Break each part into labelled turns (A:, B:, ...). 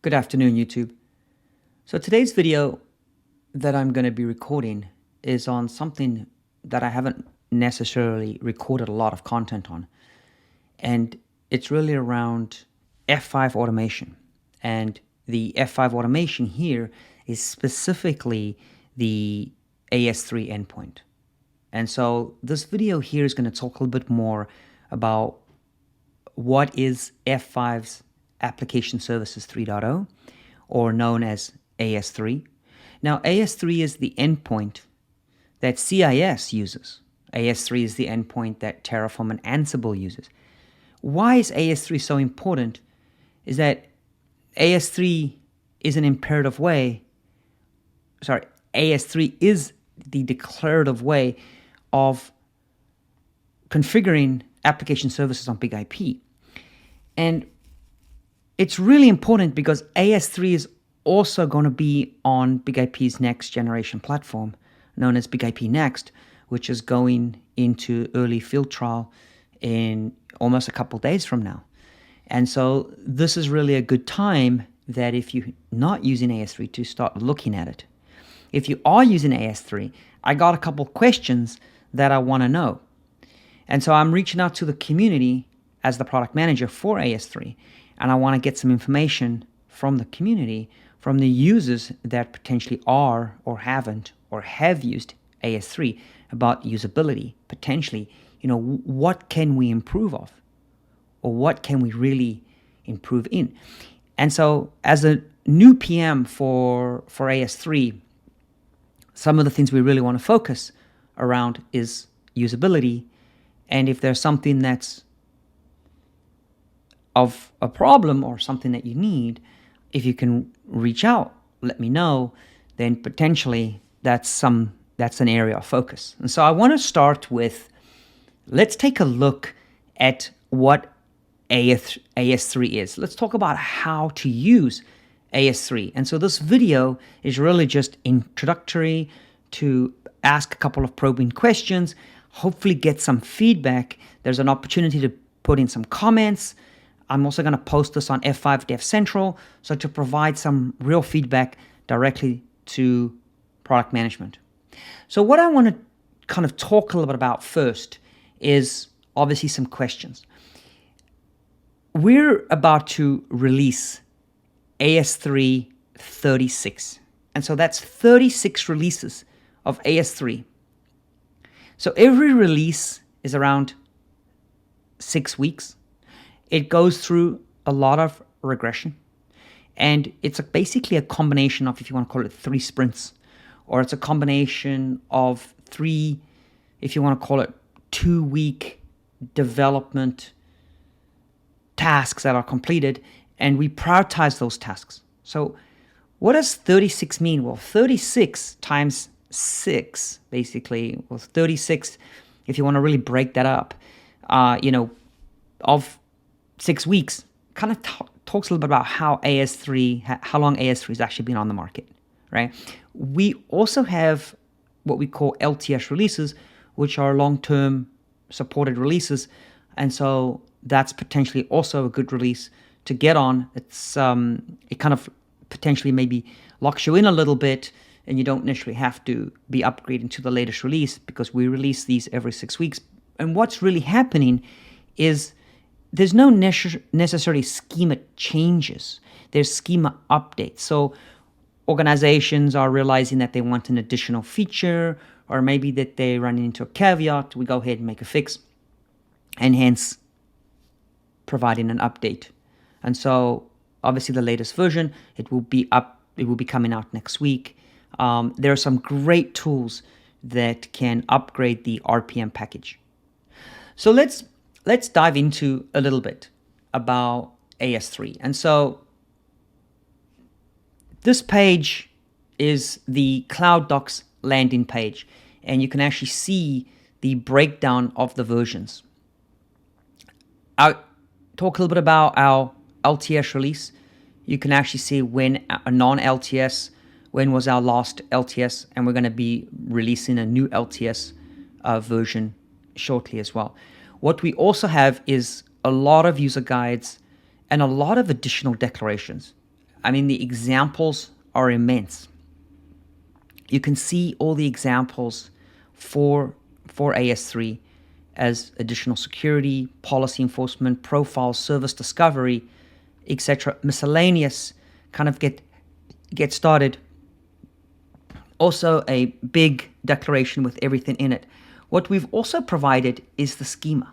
A: Good afternoon, YouTube. So today's video that I'm going to be recording is on something that I haven't necessarily recorded a lot of content on. And it's really around F5 automation. And the F5 automation here is specifically the AS3 endpoint. And so this video here is going to talk a little bit more about what is F5's Application Services 3.0, or known as AS3. Now, AS3 is the endpoint that CIS uses. AS3 is the endpoint that Terraform and Ansible uses. Why is AS3 so important? Is that AS3 is an imperative way, AS3 is the declarative way of configuring application services on Big IP. And it's really important because AS3 is also going to be on Big IP's next generation platform, known as Big IP Next, which is going into early field trial in almost a couple days from now. And so this is really a good time that if you're not using AS3 to start looking at it. If you are using AS3, I got a couple questions that I want to know. And so I'm reaching out to the community as the product manager for AS3, and I want to get some information from the community, from the users that potentially are or haven't or have used AS3 about usability, potentially, what can we improve of, or what can we really improve in? And so as a new PM for AS3, some of the things we really want to focus around is usability. And if there's something that's of a problem or something that you need, if you can reach out, let me know, then potentially that's an area of focus. And so I want to start with, let's take a look at what AS3 is. Let's talk about how to use AS3. And so this video is really just introductory to ask a couple of probing questions, hopefully get some feedback. There's an opportunity to put in some comments. I'm also going to post this on F5 DevCentral, so to provide some real feedback directly to product management. So what I want to kind of talk a little bit about first is obviously some questions. We're about to release AS3 36. And so that's 36 releases of AS3. So every release is around 6 weeks. It goes through a lot of regression, and it's basically a combination of, if you want to call it 3 sprints, or it's a combination of 3, if you want to call it 2-week development tasks that are completed, and we prioritize those tasks. So what does 36 mean? Well, 36 times 6, basically, well, 36, if you want to really break that up, of 6 weeks, kind of talks a little bit about how long AS3 has actually been on the market, right? We also have what we call LTS releases, which are long-term supported releases. And so that's potentially also a good release to get on. It kind of potentially maybe locks you in a little bit, and you don't necessarily have to be upgrading to the latest release because we release these every 6 weeks. And what's really happening is there's no necessarily schema changes. There's schema updates. So organizations are realizing that they want an additional feature, or maybe that they run into a caveat. We go ahead and make a fix, and hence providing an update. And so obviously the latest version, it will be coming out next week. There are some great tools that can upgrade the RPM package. So let's dive into a little bit about AS3. And so this page is the Cloud Docs landing page, and you can actually see the breakdown of the versions. I'll talk a little bit about our LTS release. You can actually see when a non-LTS, when was our last LTS, and we're going to be releasing a new LTS version shortly as well. What we also have is a lot of user guides and a lot of additional declarations. I mean, the examples are immense. You can see all the examples for AS3 as additional security, policy enforcement, profile, service discovery, etc. Miscellaneous kind of get started. Also a big declaration with everything in it. What we've also provided is the schema.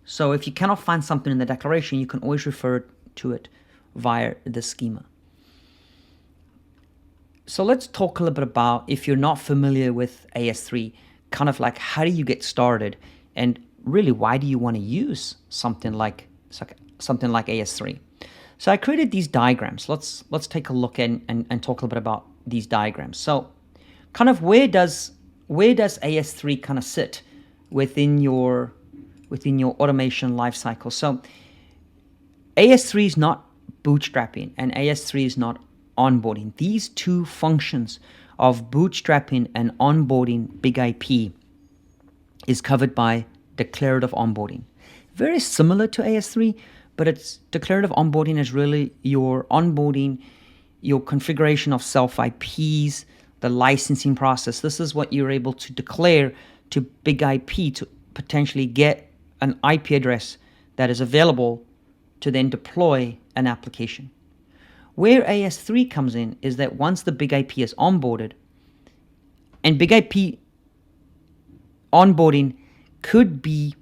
A: So if you cannot find something in the declaration, you can always refer to it via the schema. So let's talk a little bit about, if you're not familiar with AS3, kind of like how do you get started, and really why do you want to use something like AS3? So I created these diagrams. Let's take a look and talk a little bit about these diagrams. So kind of where does AS3 kind of sit within your automation lifecycle? So AS3 is not bootstrapping and AS3 is not onboarding. These two functions of bootstrapping and onboarding big IP is covered by declarative onboarding. Very similar to AS3, but it's declarative onboarding is really your onboarding, your configuration of self IPs, the licensing process. This is what you're able to declare to big IP to potentially get an IP address that is available to then deploy an application. Where AS3 comes in is that once the big IP is onboarded, and big IP onboarding could be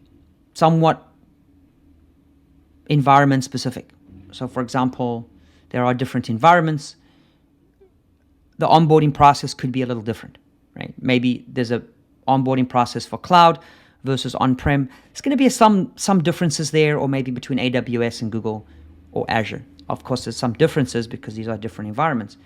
A: somewhat environment specific. So for example, there are different environments. The onboarding process could be a little different, right? Maybe there's a onboarding process for cloud versus on-prem. There's going to be some differences there, or maybe between AWS and Google or Azure. Of course, there's some differences because these are different environments.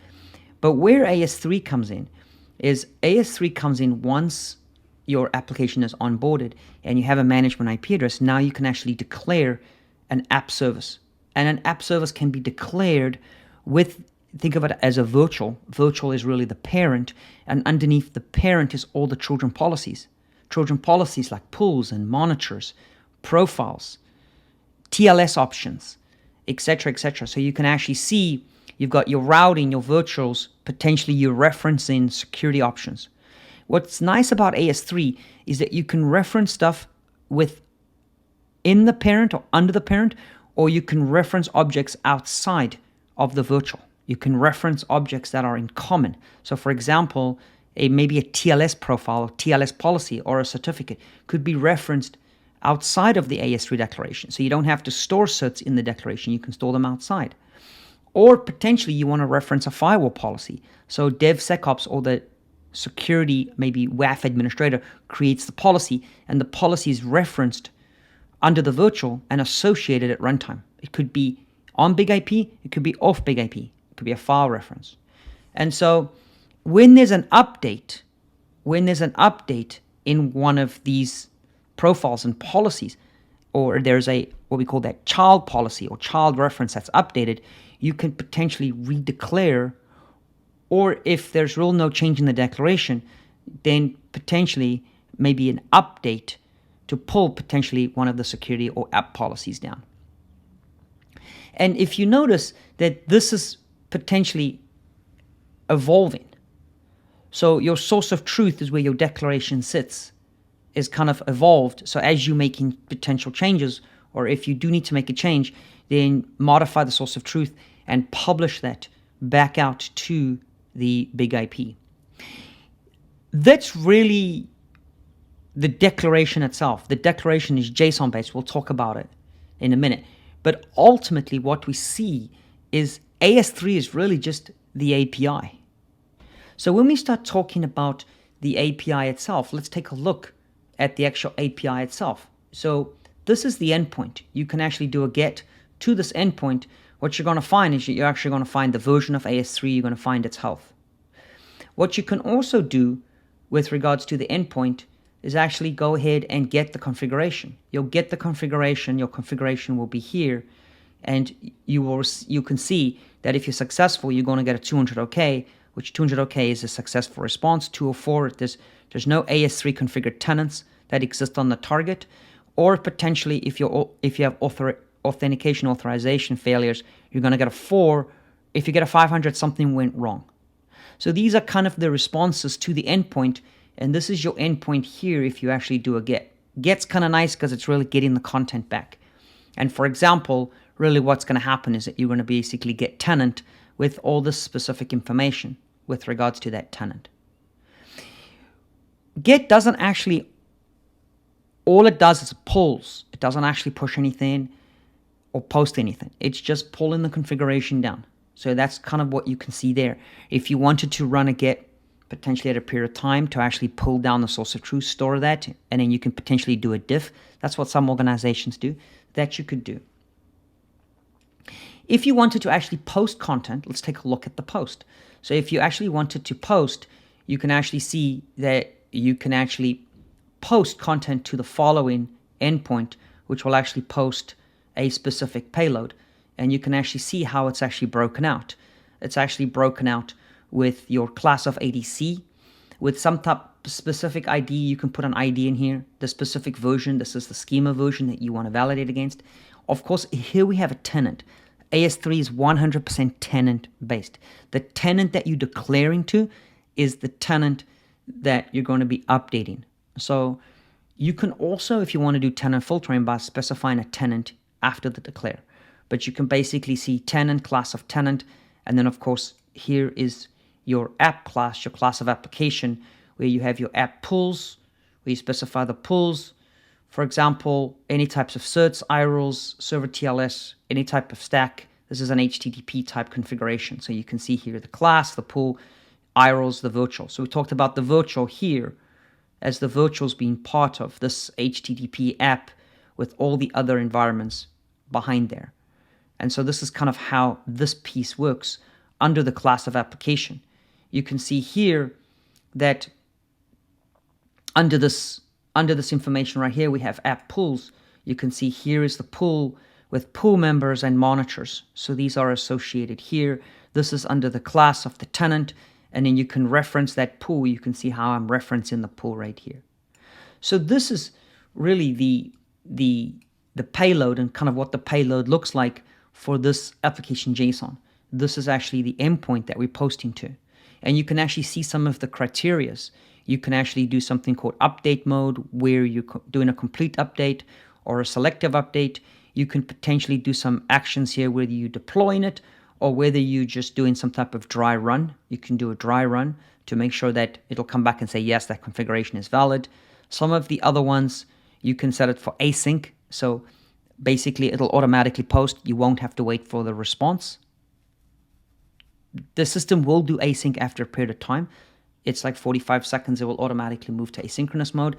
A: But where AS3 comes in is AS3 comes in once your application is onboarded and you have a management IP address. Now you can actually declare an app service. And an app service can be declared with, think of it as a virtual. Virtual is really the parent, and underneath the parent is all the children policies. Children policies like pools and monitors, profiles, TLS options, etc., etc. So you can actually see you've got your routing, your virtuals, potentially you're referencing security options. What's nice about AS3 is that you can reference stuff within the parent or under the parent, or you can reference objects outside of the virtual. You can reference objects that are in common. So for example, maybe a TLS profile, or TLS policy, or a certificate could be referenced outside of the AS3 declaration. So you don't have to store certs in the declaration. You can store them outside. Or potentially you want to reference a firewall policy. So DevSecOps, or the security, maybe WAF administrator, creates the policy, and the policy is referenced under the virtual and associated at runtime. It could be on big IP, it could be off big IP, it could be a file reference. And so when there's an update in one of these profiles and policies, or there's what we call that child policy or child reference that's updated, you can potentially redeclare, or if there's real no change in the declaration, then potentially maybe an update to pull potentially one of the security or app policies down. And if you notice that this is potentially evolving, so your source of truth is where your declaration sits, is kind of evolved. So as you're making potential changes, or if you do need to make a change, then modify the source of truth and publish that back out to the big IP. That's really the declaration itself. The declaration is JSON based. We'll talk about it in a minute. But ultimately what we see is AS3 is really just the API. So when we start talking about the API itself, let's take a look at the actual API itself. So this is the endpoint. You can actually do a get to this endpoint. What you're going to find is you're actually going to find the version of AS3, you're going to find its health. What you can also do with regards to the endpoint is actually go ahead and get the configuration. You'll get the configuration, your configuration will be here, and you can see that if you're successful, you're going to get a 200 OK, which 200 OK is a successful response. 204, there's no AS3 configured tenants that exist on the target, or potentially if you have authentication authorization failures, you're going to get a 4 if you get a 500, something went wrong. So these are kind of the responses to the endpoint, and this is your endpoint here if you actually do a get. Get's kind of nice because it's really getting the content back. And for example, really what's going to happen is that you're going to basically get tenant with all this specific information with regards to that tenant. Get doesn't actually, all it does is it pulls. It doesn't actually push anything or post anything. It's just pulling the configuration down. So that's kind of what you can see there. If you wanted to run a get potentially at a period of time to actually pull down the source of truth, store that, and then you can potentially do a diff. That's what some organizations do. That you could do. If you wanted to actually post content, let's take a look at the post. So if you actually wanted to post, you can actually see that you can actually post content to the following endpoint, which will actually post a specific payload. And you can actually see how it's actually broken out. It's actually broken out with your class of ADC, with some type specific ID. You can put an ID in here, the specific version. This is the schema version that you want to validate against. Of course, here we have a tenant. AS3 is 100% tenant based. The tenant that you're declaring to is the tenant that you're going to be updating. So you can also, if you want to do tenant filtering, by specifying a tenant after the declare. But you can basically see tenant, class of tenant, and then of course here is your app class, your class of application, where you have your app pools, where you specify the pools. For example, any types of certs, IRLs, server TLS, any type of stack. This is an HTTP type configuration. So you can see here the class, the pool, IRLs, the virtual. So we talked about the virtual here as the virtuals being part of this HTTP app with all the other environments behind there. And so this is kind of how this piece works under the class of application. You can see here that under this information right here, we have app pools. You can see here is the pool with pool members and monitors. So these are associated here. This is under the class of the tenant. And then you can reference that pool. You can see how I'm referencing the pool right here. So this is really the payload and kind of what the payload looks like for this application JSON. This is actually the endpoint that we're posting to. And you can actually see some of the criterias. You can actually do something called update mode, where you're doing a complete update or a selective update. You can potentially do some actions here, whether you're deploying it or whether you're just doing some type of dry run. You can do a dry run to make sure that it'll come back and say, yes, that configuration is valid. Some of the other ones, you can set it for async. So basically, it'll automatically post. You won't have to wait for the response. The system will do async after a period of time. It's like 45 seconds. It will automatically move to asynchronous mode.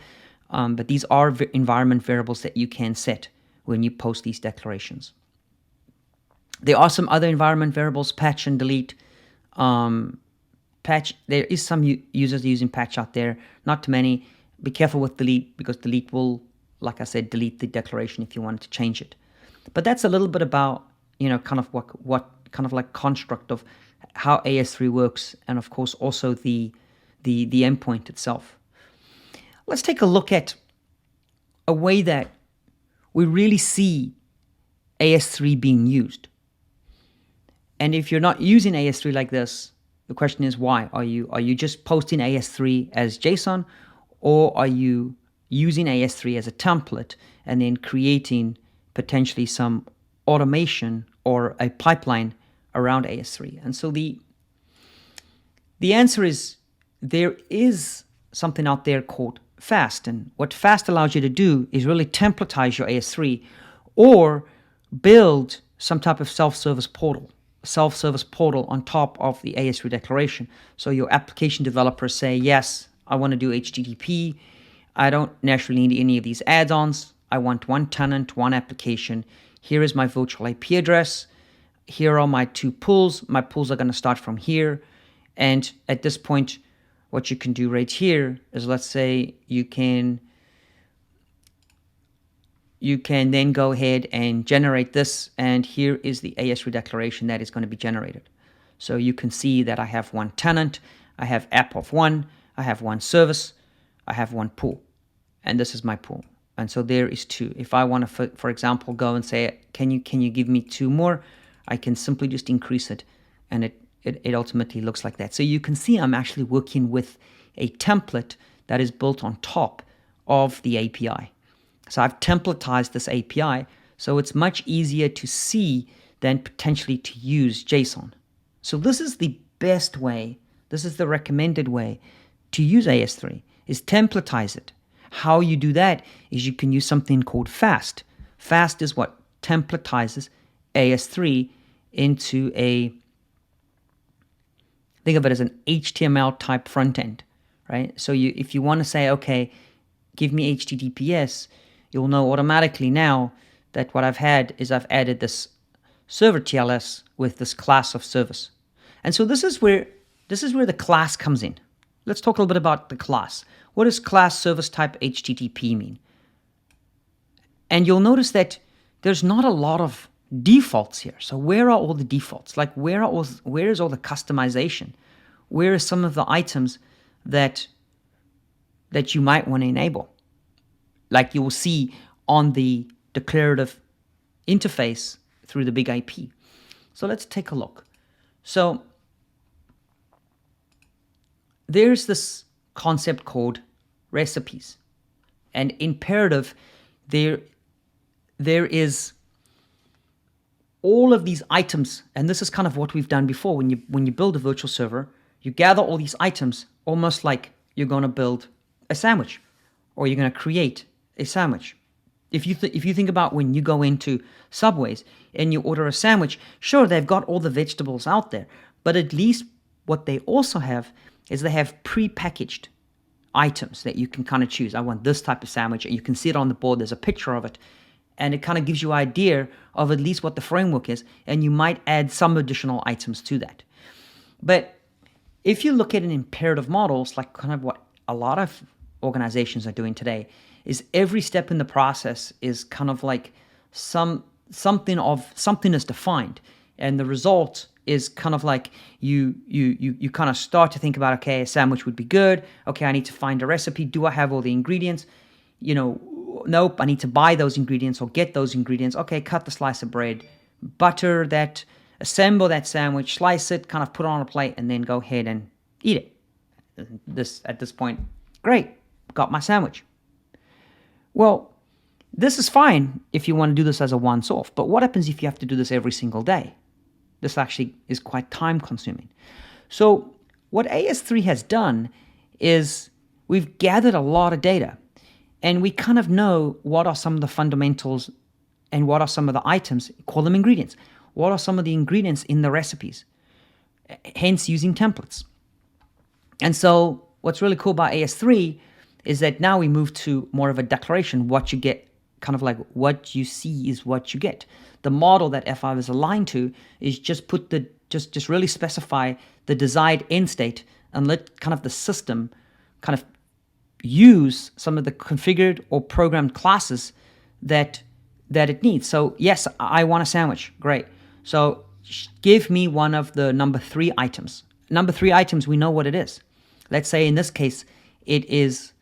A: But these are environment variables that you can set when you post these declarations. There are some other environment variables, patch and delete. Patch, there is some users using patch out there, not too many. Be careful with delete, because delete will, like I said, delete the declaration if you wanted to change it. But that's a little bit about, kind of what kind of like construct of how AS3 works, and of course also the endpoint itself. Let's take a look at a way that we really see AS3 being used. And if you're not using AS3 like this, the question is why? Are you just posting AS3 as JSON, or are you using AS3 as a template and then creating potentially some automation or a pipeline around AS3? And so the answer is, there is something out there called Fast. And what Fast allows you to do is really templatize your AS3 or build some type of self-service portal on top of the AS3 declaration. So your application developers say, yes, I want to do HTTP. I don't necessarily need any of these add-ons. I want one tenant, one application. Here is my virtual IP address. Here are my two pools. My pools are going to start from here. And at this point, what you can do right here is, let's say you can then go ahead and generate this. And here is the AS3 declaration that is going to be generated. So you can see that I have one tenant, I have app of one, I have one service, I have one pool. And this is my pool. And so there is two. If I want to, for example, go and say, can you give me two more? I can simply just increase it and it ultimately looks like that. So you can see I'm actually working with a template that is built on top of the API. So I've templatized this API, so it's much easier to see than potentially to use JSON. So this is the best way, this is the recommended way to use AS3, is templatize it. How you do that is you can use something called FAST. FAST is what templatizes AS3 into think of it as an HTML type front end, right? So if you want to say, okay, give me HTTPS, you'll know automatically now that what I've added this server TLS with this class of service. And so this is where the class comes in. Let's talk a little bit about the class. What does class service type HTTP mean? And you'll notice that there's not a lot of defaults here. So where are all the defaults? Like where is all the customization? Where are some of the items that you might want to enable? Like you will see on the declarative interface through the big IP. So let's take a look. So there's this concept called recipes. And imperative, there is all of these items, and this is kind of what we've done before. When you build a virtual server, you gather all these items almost like you're going to build a sandwich, or you're going to create a sandwich. If you think about when you go into Subways and you order a sandwich, sure, they've got all the vegetables out there, but at least what they also have is they have pre-packaged items that you can kind of choose. I want this type of sandwich, and you can see it on the board. There's a picture of it, and it kind of gives you an idea of at least what the framework is, and you might add some additional items to that. But if you look at an imperative models, like kind of what a lot of organizations are doing today, is every step in the process is kind of like something is defined, and the result is kind of like you kind of start to think about, okay, a sandwich would be good. Okay, I need to find a recipe. Do I have all the ingredients? Nope, I need to buy those ingredients or get those ingredients. Okay, cut the slice of bread, butter that, assemble that sandwich, slice it, kind of put it on a plate, and then go ahead and eat it. At this point, great, got my sandwich. Well, this is fine if you want to do this as a once-off, but what happens if you have to do this every single day? This actually is quite time-consuming. So what AS3 has done is we've gathered a lot of data, and we kind of know what are some of the fundamentals and what are some of the items, call them ingredients. What are some of the ingredients in the recipes? Hence using templates. And so what's really cool about AS3 is that now we move to more of a declaration. What you get, kind of like what you see is what you get. The model that F5 is aligned to is just just really specify the desired end state and let kind of the system kind of use some of the configured or programmed classes that it needs. So yes, I want a sandwich. Great. So give me one of the number 3 items. Number 3 items, we know what it is. Let's say in this case, it is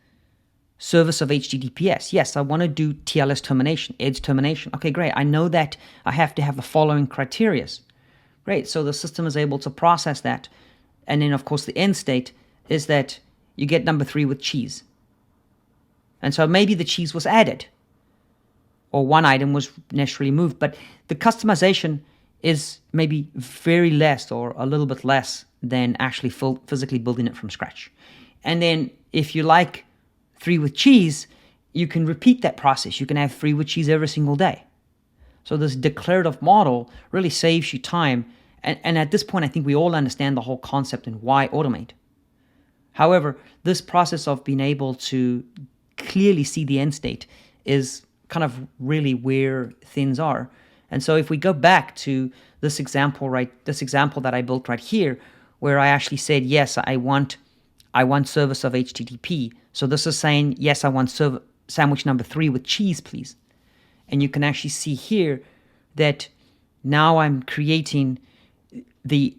A: service of HTTPS. Yes, I want to do TLS termination, edge termination. Okay, great. I know that I have to have the following criteria. Great. So the system is able to process that. And then, of course, the end state is that you get number 3 with cheese. And so maybe the cheese was added, or one item was naturally moved, but the customization is maybe very less or a little bit less than actually physically building it from scratch. And then if you like 3 with cheese, you can repeat that process. You can have 3 with cheese every single day. So this declarative model really saves you time. And at this point, I think we all understand the whole concept and why automate. However, this process of being able to clearly see the end state is kind of really where things are. And so if we go back to this example that I built right here, where I actually said, yes, I want service of HTTP. So this is saying, yes, I want sandwich number 3 with cheese, please. And you can actually see here that now I'm creating the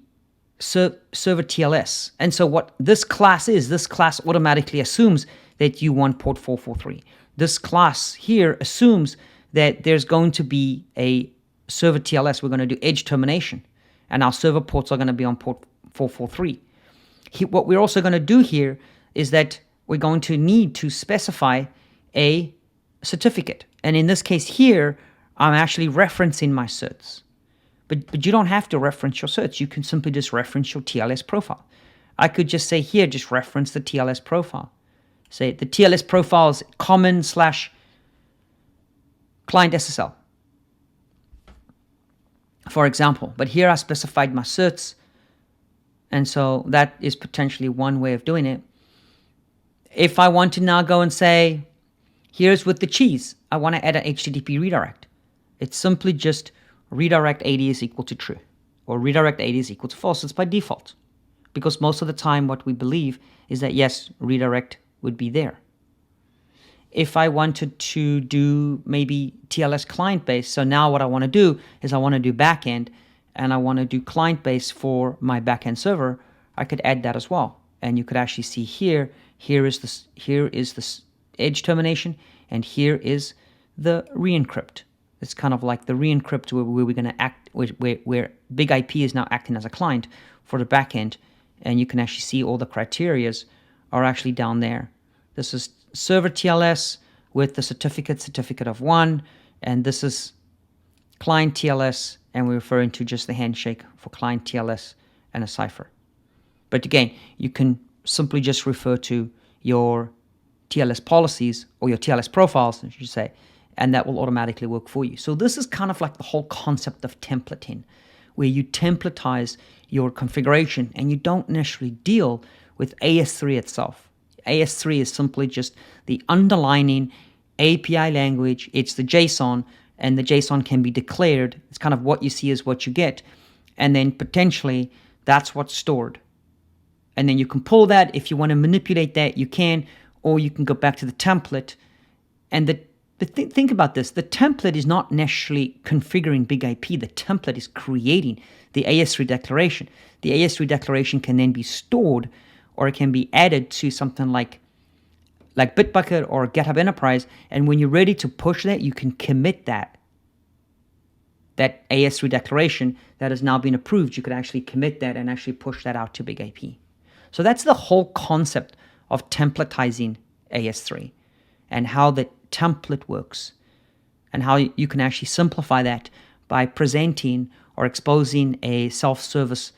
A: server TLS. And so what this class automatically assumes that you want port 443. This class here assumes that there's going to be a server TLS. We're going to do edge termination. and our server ports are going to be on port 443. What we're also going to do here is that we're going to need to specify a certificate. And in this case here, I'm actually referencing my certs. But you don't have to reference your certs. You can simply just reference your TLS profile. I could just say here, just reference the TLS profile. Say the TLS profile is common/client SSL, for example. But here I specified my certs. And so that is potentially one way of doing it. If I want to now go and say, here's with the cheese, I want to add an HTTP redirect. It's simply just redirect 80 is equal to true, or redirect 80 is equal to false. It's by default. Because most of the time what we believe is that, yes, redirect would be there. If I wanted to do maybe TLS client-based, so now what I want to do is I want to do backend, and I want to do client-based for my backend server, I could add that as well. And you could actually see here is the edge termination, and here is the re-encrypt. It's kind of like the re-encrypt where we're going to act, where Big IP is now acting as a client for the backend, and you can actually see all the criterias are actually down there. This is server TLS with the certificate of 1, and this is client TLS, and we're referring to just the handshake for client TLS and a cipher. But again, you can simply just refer to your TLS policies or your TLS profiles, I should say, and that will automatically work for you. So this is kind of like the whole concept of templating, where you templatize your configuration and you don't necessarily deal with AS3 itself. AS3 is simply just the underlining API language. It's the JSON, and the JSON can be declared. It's kind of what you see is what you get. And then potentially that's what's stored. And then you can pull that. If you want to manipulate that, you can, or you can go back to the template. And think about this. The template is not necessarily configuring Big IP. The template is creating the AS3 declaration. The AS3 declaration can then be stored, or it can be added to something like Bitbucket or GitHub Enterprise. And when you're ready to push that, you can commit that AS3 declaration that has now been approved. You could actually commit that and actually push that out to Big IP. So that's the whole concept of templatizing AS3 and how the template works, and how you can actually simplify that by presenting or exposing a self-service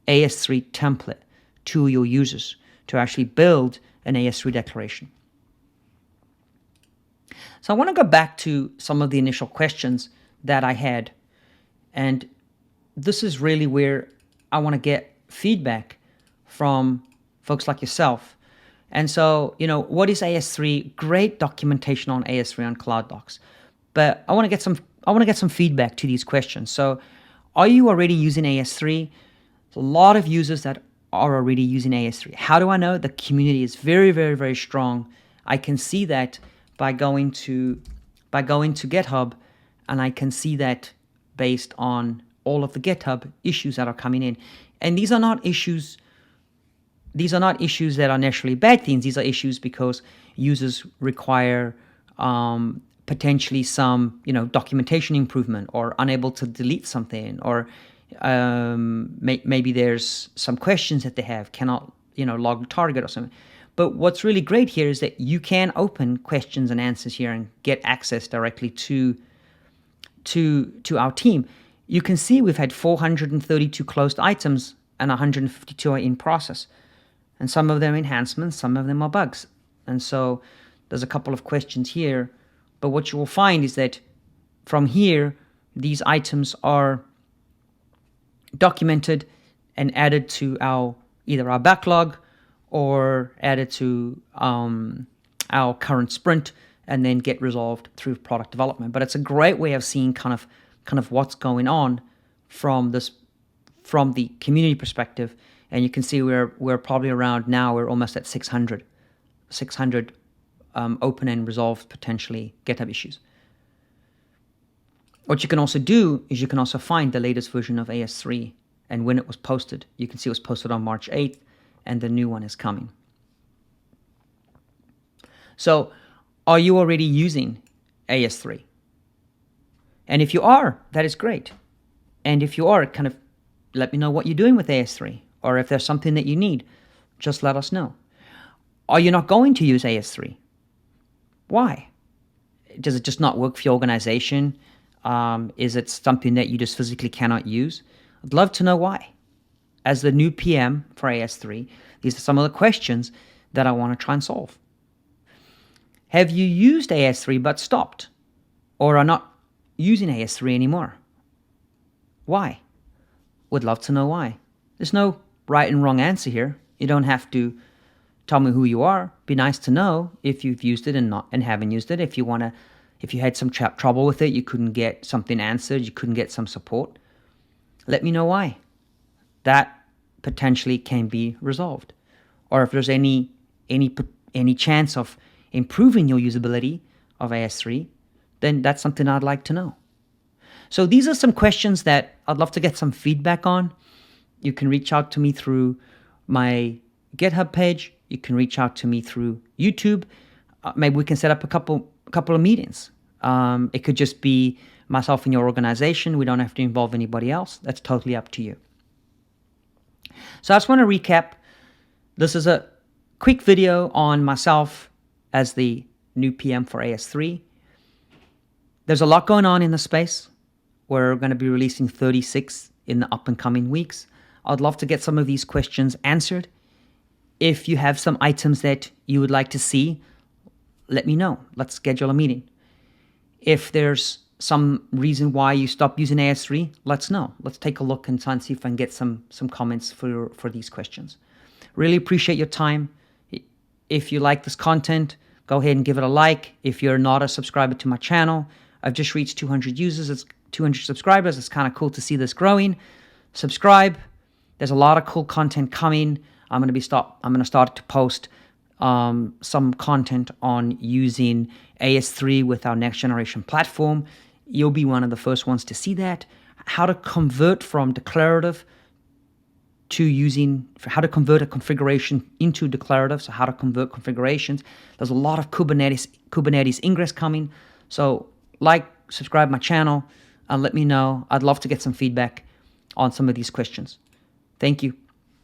A: AS3 template to your users to actually build an AS3 declaration. So I want to go back to some of the initial questions that I had, and this is really where I want to get feedback from folks like yourself. And so, what is AS3? Great documentation on AS3 on Cloud Docs. But I want to get some feedback to these questions. So, are you already using AS3? There's a lot of users that are already using AS3. How do I know? The community is very, very, very strong. I can see that by going to GitHub, and I can see that based on all of the GitHub issues that are coming in. And these are not issues that are necessarily bad things. These are issues because users require potentially some, documentation improvement, or unable to delete something, or maybe there's some questions that they have, cannot, log target or something. But what's really great here is that you can open questions and answers here and get access directly to our team. You can see we've had 432 closed items and 152 are in process. And some of them are enhancements, some of them are bugs. And so there's a couple of questions here. But what you will find is that from here, these items are documented and added to either our backlog or added to our current sprint, and then get resolved through product development. But it's a great way of seeing kind of what's going on from the community perspective. And you can see we're probably around now, we're almost at 600 open and resolved potentially GitHub issues. What you can also do is you can also find the latest version of AS3 and when it was posted. You can see it was posted on March 8th, and the new one is coming. So are you already using AS3? And if you are, that is great. And if you are, kind of Let me know what you're doing with AS3, or if there's something that you need, just let us know. Are you not going to use AS3? Why? Does it just not work for your organization? Is it something that you just physically cannot use? I'd love to know why. As the new PM for AS3, these are some of the questions that I want to try and solve. Have you used AS3 but stopped, or are not using AS3 anymore? Why? Would love to know why. There's no right and wrong answer here. You don't have to tell me who you are. Be nice to know if you've used it and haven't used it. If you had some trouble with it, you couldn't get something answered, you couldn't get some support, let me know why. That potentially can be resolved. Or if there's any chance of improving your usability of AS3, then that's something I'd like to know. So these are some questions that I'd love to get some feedback on. You can reach out to me through my GitHub page. You can reach out to me through YouTube. Maybe we can set up a couple of meetings. It could just be myself and your organization. We don't have to involve anybody else. That's totally up to you. So I just want to recap. This is a quick video on myself as the new PM for AS3. There's a lot going on in the space. We're going to be releasing 36 in the up and coming weeks. I'd love to get some of these questions answered. If you have some items that you would like to see, let me know. Let's schedule a meeting. If there's some reason why you stopped using AS3, let's know. Let's take a look and try and see if I can get some comments for these questions. Really appreciate your time. If you like this content, go ahead and give it a like. If you're not a subscriber to my channel, I've just reached 200 users. It's 200 subscribers. It's kind of cool to see this growing. Subscribe. There's a lot of cool content coming. I'm going to start to post some content on using AS3 with our next generation platform. You'll be one of the first ones to see that. How to convert from declarative to how to convert a configuration into declarative. So how to convert configurations. There's a lot of Kubernetes ingress coming. So subscribe my channel, and let me know. I'd love to get some feedback on some of these questions. Thank you.